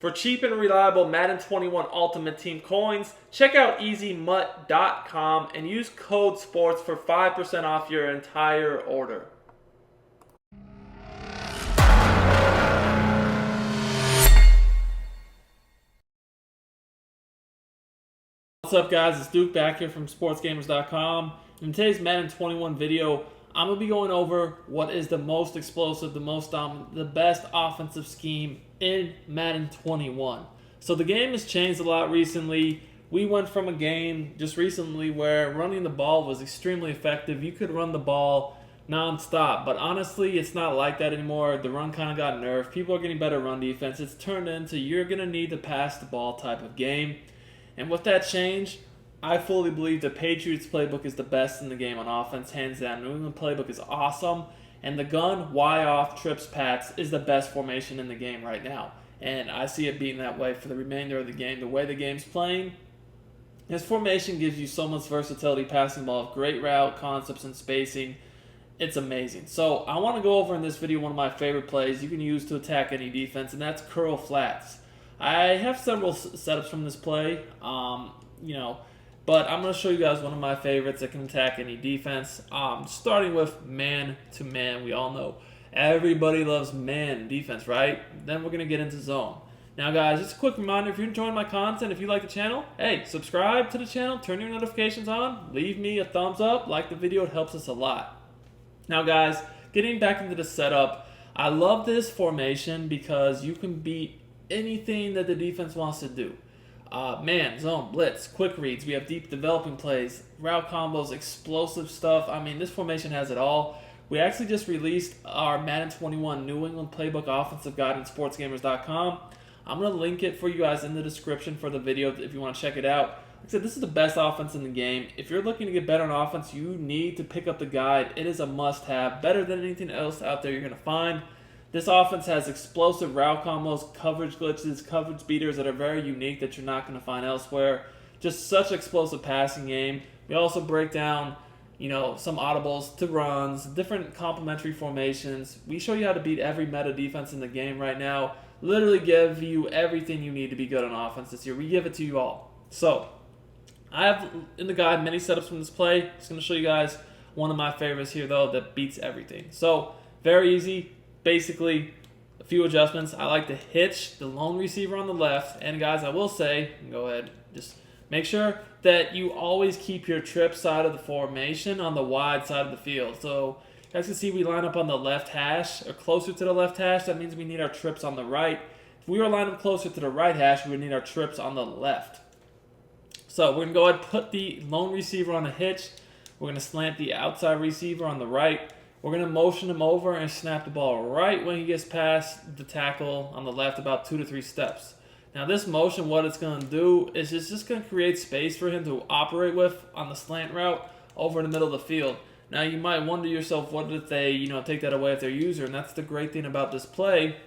For cheap and reliable Madden 21 Ultimate Team coins, check out EasyMut.com and use code SPORTS for 5% off your entire order. What's up, guys? It's Duke back here from SportsGamers.com. In today's Madden 21 video, I'm going to be going over what is the most explosive, the best offensive scheme in Madden 21. So the game has changed a lot recently. We went from a game just recently where running the ball was extremely effective. You could run the ball non-stop, but honestly, it's not like that anymore. The run kind of got nerfed. People are getting better run defense. It's turned into you're going to need to pass the ball type of game. And with that change, I fully believe the Patriots playbook is the best in the game on offense, hands down. New England playbook is awesome, and the gun, Y off, trips, pats is the best formation in the game right now. And I see it being that way for the remainder of the game. The way the game's playing, this formation gives you so much versatility passing the ball, great route concepts and spacing. It's amazing. So I want to go over in this video one of my favorite plays you can use to attack any defense, and that's curl flats. I have several setups from this play, but I'm going to show you guys one of my favorites that can attack any defense. Starting with man-to-man. We all know everybody loves man defense, right? Then we're going to get into zone. Now, guys, just a quick reminder, if you're enjoying my content, if you like the channel, hey, subscribe to the channel, turn your notifications on, leave me a thumbs up, like the video, it helps us a lot. Now, guys, getting back into the setup, I love this formation because you can beat anything that the defense wants to do. Man, zone, blitz, quick reads. We have deep developing plays, route combos, explosive stuff. I mean, this formation has it all. We actually just released our Madden 21 New England Playbook Offensive Guide on SportsGamers.com. I'm going to link it for you guys in the description for the video if you want to check it out. Like I said, this is the best offense in the game. If you're looking to get better on offense, you need to pick up the guide. It is a must-have, better than anything else out there you're going to find. This offense has explosive route combos, coverage glitches, coverage beaters that are very unique that you're not going to find elsewhere. Just such explosive passing game. We also break down, some audibles to runs, different complementary formations. We show you how to beat every meta defense in the game right now. Literally give you everything you need to be good on offense this year. We give it to you all. So, I have in the guide many setups from this play. Just going to show you guys one of my favorites here, though, that beats everything. So, very easy. Basically, a few adjustments. I like to hitch the lone receiver on the left. And guys, I will say, go ahead, just make sure that you always keep your trip side of the formation on the wide side of the field. So, you guys can see we line up on the left hash, or closer to the left hash. That means we need our trips on the right. If we were lined up closer to the right hash, we would need our trips on the left. So, we're going to go ahead and put the lone receiver on a hitch. We're going to slant the outside receiver on the right. We're going to motion him over and snap the ball right when he gets past the tackle on the left, about 2 to 3 steps. Now, this motion, what it's going to do is it's just going to create space for him to operate with on the slant route over in the middle of the field. Now, you might wonder yourself, what if they, take that away with their user? And that's the great thing about this play,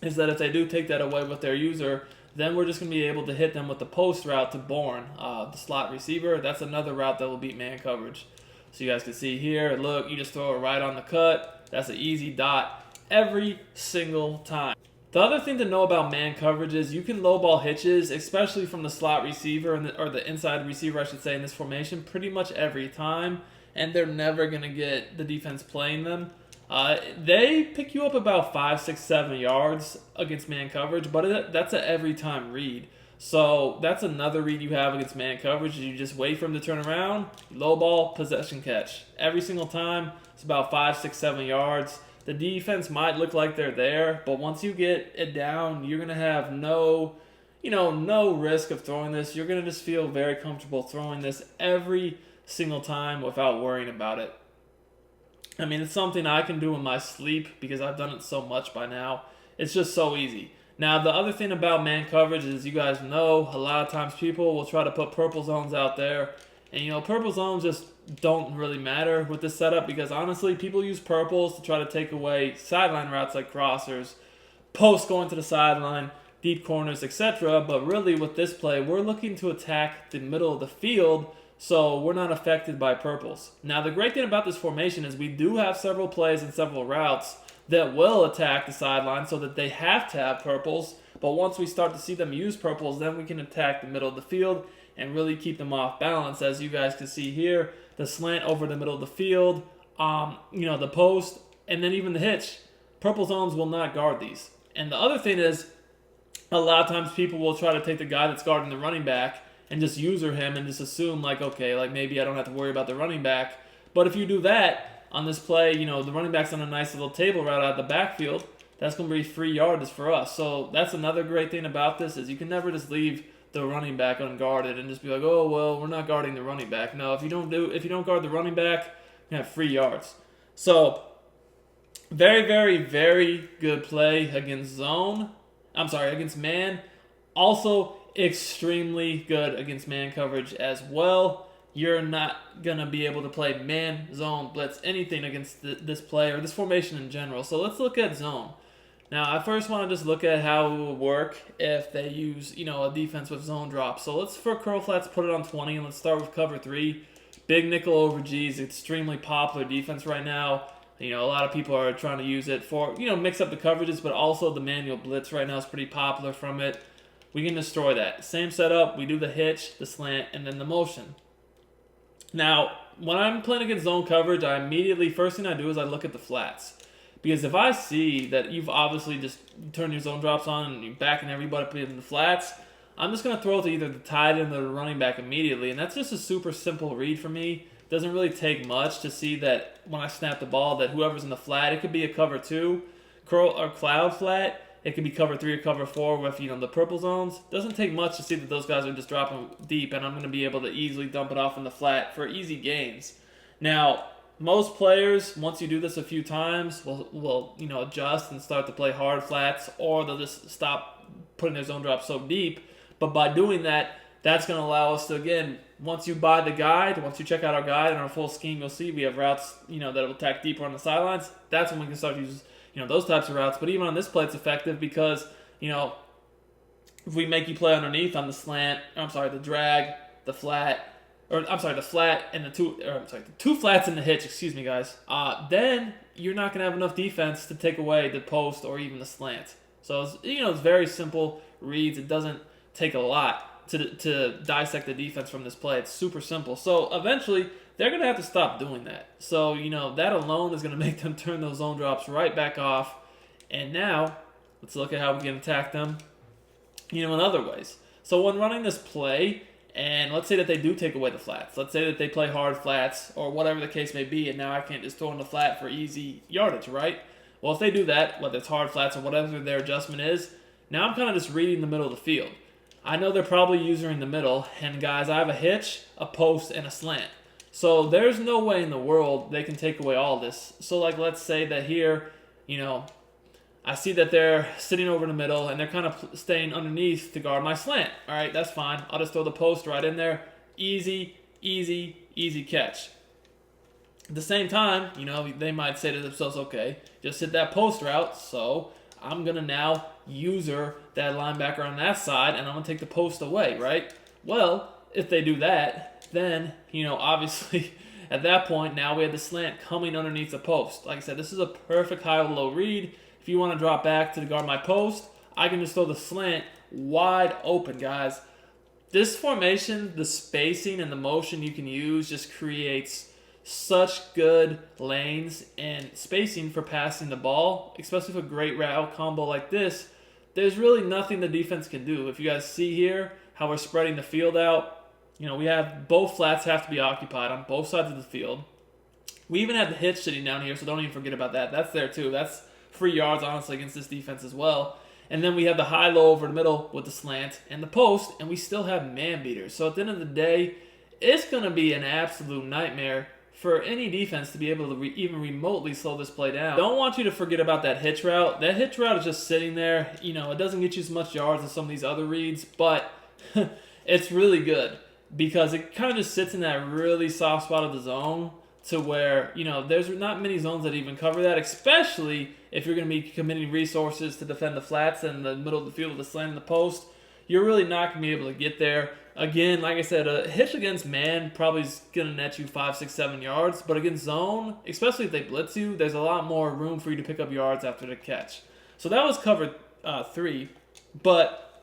is that if they do take that away with their user, then we're just going to be able to hit them with the post route to Bourne, the slot receiver. That's another route that will beat man coverage. So you guys can see here, look, you just throw it right on the cut. That's an easy dot every single time. The other thing to know about man coverage is you can lowball hitches, especially from the slot receiver, or the inside receiver, I should say, in this formation, pretty much every time. And they're never going to get the defense playing them. They pick you up about 5, 6, 7 yards against man coverage, but that's an every time read. So that's another read you have against man coverage. You just wait for him to turn around, low ball, possession catch. Every single time, it's about 5, 6, 7 yards. The defense might look like they're there, but once you get it down, you're going to have no risk of throwing this. You're going to just feel very comfortable throwing this every single time without worrying about it. I mean, it's something I can do in my sleep because I've done it so much by now. It's just so easy. Now, the other thing about man coverage is, you guys know, a lot of times people will try to put purple zones out there. And, purple zones just don't really matter with this setup because, honestly, people use purples to try to take away sideline routes like crossers, posts going to the sideline, deep corners, etc. But really, with this play, we're looking to attack the middle of the field, so we're not affected by purples. Now, the great thing about this formation is we do have several plays and several routes that will attack the sideline so that they have to have purples. But once we start to see them use purples, then we can attack the middle of the field and really keep them off balance. As you guys can see here, the slant over the middle of the field, the post, and then even the hitch. Purple zones will not guard these. And the other thing is, a lot of times people will try to take the guy that's guarding the running back and just user him and just assume maybe I don't have to worry about the running back. But if you do that on this play, the running back's on a nice little table route out of the backfield, that's going to be free yardage for us. So that's another great thing about this is you can never just leave the running back unguarded and just be like, oh, well, we're not guarding the running back. No, if you don't guard the running back, you have free yards. So very, very, very good play against man. Also extremely good against man coverage as well. You're not going to be able to play man, zone, blitz, anything against this play or this formation in general. So let's look at zone. Now, I first want to just look at how it will work if they use, a defense with zone drop. So let's, for curl flats, put it on 20, and let's start with cover 3. Big nickel over G is extremely popular defense right now. A lot of people are trying to use it for, mix up the coverages, but also the manual blitz right now is pretty popular from it. We can destroy that. Same setup. We do the hitch, the slant, and then the motion. Now, when I'm playing against zone coverage, first thing I do is I look at the flats. Because if I see that you've obviously just turned your zone drops on and you're backing everybody up in the flats, I'm just going to throw it to either the tight end or the running back immediately. And that's just a super simple read for me. Doesn't really take much to see that when I snap the ball that whoever's in the flat, it could be a cover 2, curl or cloud flat. It could be cover 3 or cover 4 with, the purple zones. Doesn't take much to see that those guys are just dropping deep, and I'm going to be able to easily dump it off in the flat for easy gains. Now, most players, once you do this a few times, will adjust and start to play hard flats, or they'll just stop putting their zone drops so deep. But by doing that, that's going to allow us to, again, once you buy the guide, once you check out our guide and our full scheme, you'll see we have routes, that will attack deeper on the sidelines. That's when we can start to use those types of routes. But even on this play, it's effective because, if we make you play underneath on the the drag, the flat, the flat and the two flats and the hitch, excuse me, guys, then you're not going to have enough defense to take away the post or even the slant. So, it's very simple reads. It doesn't take a lot to dissect the defense from this play. It's super simple. So, eventually, they're going to have to stop doing that. So, that alone is going to make them turn those zone drops right back off. And now, let's look at how we can attack them, in other ways. So, when running this play, and let's say that they do take away the flats. Let's say that they play hard flats or whatever the case may be, and now I can't just throw in the flat for easy yardage, right? Well, if they do that, whether it's hard flats or whatever their adjustment is, now I'm kind of just reading the middle of the field. I know they're probably using the middle, and guys, I have a hitch, a post, and a slant. So there's no way in the world they can take away all this. So let's say that here, I see that they're sitting over the middle and they're kind of staying underneath to guard my slant. All right, that's fine. I'll just throw the post right in there. Easy, easy, easy catch. At the same time, they might say to themselves, okay, just hit that post route, so I'm going to now user that linebacker on that side and I'm going to take the post away, right? Well, if they do that, then, obviously, at that point, now we have the slant coming underneath the post. Like I said, this is a perfect high-low read. If you want to drop back to guard my post, I can just throw the slant wide open, guys. This formation, the spacing and the motion you can use just creates such good lanes and spacing for passing the ball, especially for a great route combo like this. There's really nothing the defense can do. If you guys see here how we're spreading the field out, we have both flats have to be occupied on both sides of the field. We even have the hitch sitting down here, so don't even forget about that. That's there too. That's free yards, honestly, against this defense as well. And then we have the high-low over the middle with the slant and the post, and we still have man beaters. So at the end of the day, it's going to be an absolute nightmare for any defense to be able to even remotely slow this play down. Don't want you to forget about that hitch route. That hitch route is just sitting there. It doesn't get you as much yards as some of these other reads, but it's really good because it kind of just sits in that really soft spot of the zone to where, there's not many zones that even cover that, especially if you're going to be committing resources to defend the flats and the middle of the field with the slant and the post. you're really not going to be able to get there. Again, like I said, a hitch against man probably is going to net you 5, 6, 7 yards. But against zone, especially if they blitz you, there's a lot more room for you to pick up yards after the catch. So that was cover 3. But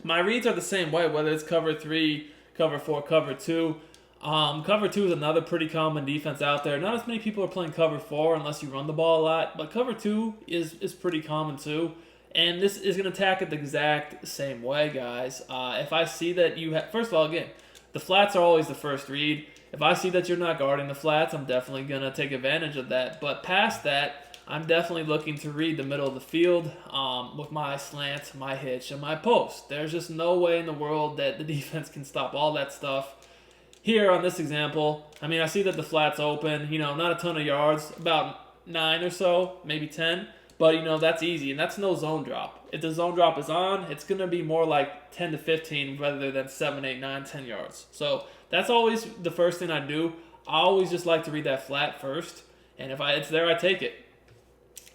my reads are the same way, whether it's cover 3, cover 4, cover 2. Cover 2 is another pretty common defense out there. Not as many people are playing cover 4 unless you run the ball a lot. But cover 2 is pretty common too. And this is going to attack it the exact same way, guys. If I see that you have... First of all, again, the flats are always the first read. If I see that you're not guarding the flats, I'm definitely going to take advantage of that. But past that, I'm definitely looking to read the middle of the field with my slant, my hitch, and my post. There's just no way in the world that the defense can stop all that stuff. Here on this example, I mean, I see that the flat's open. Not a ton of yards, about 9 or so, maybe 10. But, that's easy, and that's no zone drop. If the zone drop is on, it's going to be more like 10 to 15 rather than 7, 8, 9, 10 yards. So that's always the first thing I do. I always just like to read that flat first, and if it's there, I take it.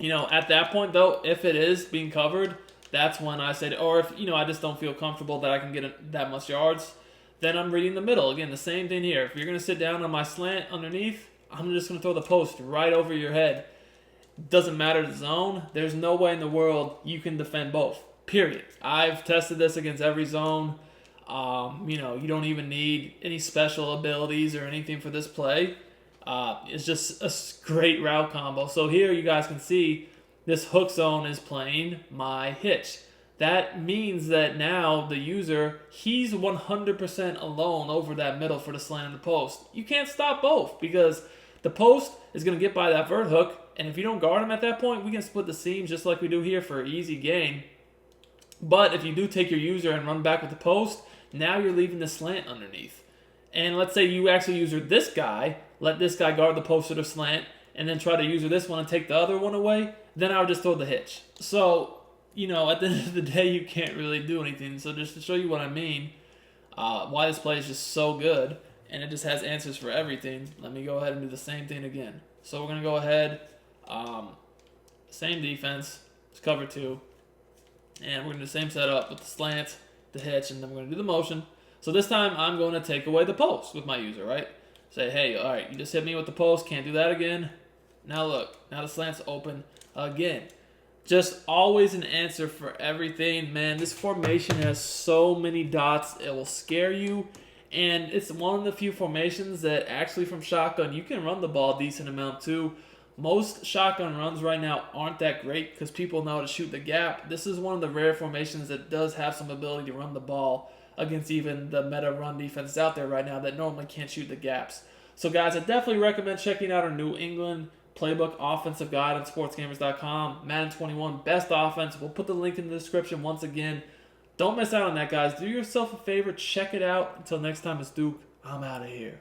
At that point, though, if it is being covered, that's when I say, or if, I just don't feel comfortable that I can get that much yards, then I'm reading the middle. Again, the same thing here. If you're going to sit down on my slant underneath, I'm just going to throw the post right over your head. Doesn't matter the zone. There's no way in the world you can defend both. Period. I've tested this against every zone. You don't even need any special abilities or anything for this play. It's just a great route combo. So here you guys can see this hook zone is playing my hitch. That means that now the user, he's 100% alone over that middle for the slant and the post. You can't stop both because the post is going to get by that vert hook. And if you don't guard him at that point, we can split the seams just like we do here for an easy gain. But if you do take your user and run back with the post, now you're leaving the slant underneath. And let's say you actually user this guy, let this guy guard the post or the slant, and then try to user this one and take the other one away, then I would just throw the hitch. So, at the end of the day, you can't really do anything. So just to show you what I mean, why this play is just so good, and it just has answers for everything, let me go ahead and do the same thing again. So we're going to go ahead... same defense, it's cover 2, and we're going to do the same setup with the slant, the hitch, and then we're going to do the motion. So this time I'm going to take away the post with my user, right? Say, hey, all right, you just hit me with the post, can't do that again. Now look, now the slant's open again. Just always an answer for everything, man. This formation has so many dots, it will scare you. And it's one of the few formations that actually from shotgun, you can run the ball a decent amount too. Most shotgun runs right now aren't that great because people know how to shoot the gap. This is one of the rare formations that does have some ability to run the ball against even the meta run defenses out there right now that normally can't shoot the gaps. So guys, I definitely recommend checking out our New England Playbook Offensive Guide on sportsgamers.com. Madden 21, best offense. We'll put the link in the description once again. Don't miss out on that, guys. Do yourself a favor. Check it out. Until next time, it's Duke. I'm out of here.